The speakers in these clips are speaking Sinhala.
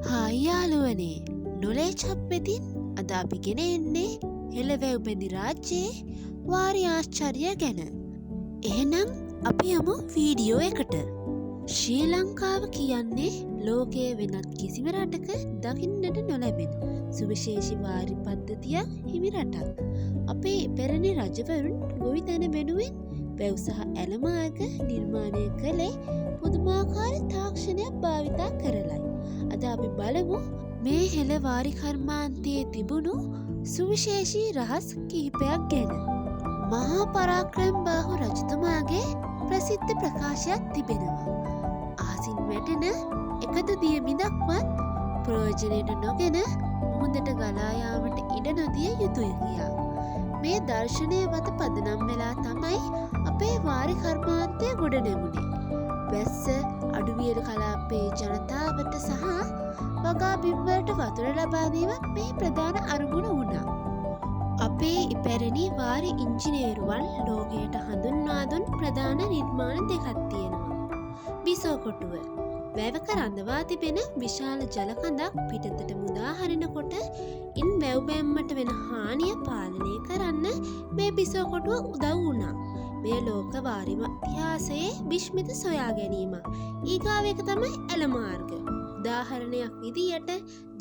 හායි යාළුවනේ, නොලේජ් හබ් වෙතින් අද අපි ගෙන එන්නේ හෙළවැව් බැඳි රාජ්‍යයේ වාරි ආශ්චර්ය ගැන. එහෙනම් අපි යමු වීඩියෝ එකට. ශ්‍රී ලංකාව කියන්නේ ලෝකයේ වෙනත් කිසිම රටක දකින්නට නොලැබෙන සුවිශේෂී වාරි පද්ධතියක් හිමි රටක්. අපේ පැරණි රජවරුන් ගොවිතැන වෙනුවෙන් වැව් සහ ඇල මාර්ග නිර්මාණය කළේ පුදුමාකාර තාක්ෂණයක් භාවිතා කරලයි. අද අපි බලමු මේ හෙළ වාරි කර්මාන්තයේ තිබුණු සුවිශේෂී රහස් කිහිපයක් ගැන. මහා පරාක්‍රමබාහු රජතුමාගේ ප්‍රසිද්ධ ප්‍රකාශයක් තිබෙනවා. අහසින් වැටෙන එකදු දිය බිඳක්වත් ප්‍රයෝජනයට නොගෙන මුහුදට ගලා යාමට ඉඩ නොදිය යුතුය කියා. මේ දර්ශනය මත පදනම් වෙලා තමයි අපේ වාරි කර්මාන්තය ගොඩ නැමුණේ. වැස්ස අඩුවියල කලාපයේ ජනතාවට සහ වගා බිම්වලට වතුර ලබා දීම මේ ප්‍රධාන අරමුණ වුණා. අපේ ඉපැරණි වාරි ඉංජිනේරුවන් ලෝකයට හඳුන්වා දුන් ප්‍රධාන නිර්මාණ දෙකක් තියෙනවා. බිසෝකොටුව වැවක රඳවා තිබෙන විශාල ජල කඳක් පිටතට මුදා හරිනකොට ඉන් වැව් බැම්මට වෙන හානිය පාලනය කරන්න මේ බිසෝකොටුව උදව් වුණා. මේ ලෝක වාරිම ඉතිහාසයේ විශ්මිත සොයා ගැනීම. ඊගාව එක තමයි ඇල මාර්ග. උදාහරණයක් විදියට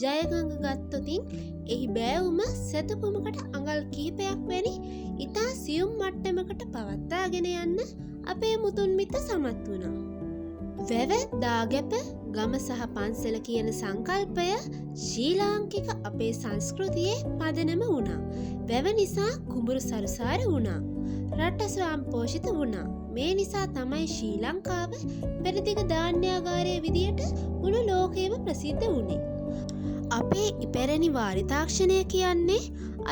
ජයගංග ගත්තොතින් එහි බෑවුම සැතපුමකට අඟල් කීපයක් වැනි ඉතා සියුම් මට්ටමකට පවත්වාගෙන යන්න අපේ මුතුන් මිත්ත සමත් වුණා. වැව දාගැප ගම සහ පන්සල කියන සංකල්පය ශ්‍රී ලාංකික අපේ සංස්කෘතියේ පදනම වුණා. වැව නිසා කුඹුරු සරුසාර වුණා. රට ස්වයංපෝෂිත වුණා. මේ නිසා තමයි ශ්‍රී ලංකාව පෙරදිග ධාන්‍යාගාරය විදියට මුළු ලෝකයේම ප්‍රසිද්ධ වුණේ. අපේ ඉපැරණි වාරි තාක්ෂණය කියන්නේ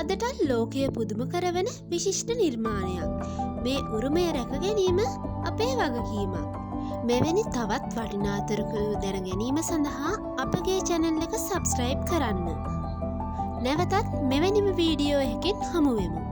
අදටත් ලෝකය පුදුම කරවන විශිෂ්ට නිර්මාණයක්. මේ උරුමය රැක ගැනීම අපේ වගකීමක්. මෙවැනි තවත් වටිනා තොරතුරු දැන ගැනීම සඳහා අපගේ channel එක subscribe කරන්න. නැවතත් මෙවැනිම වීඩියෝ එකකින් හමු වෙමු.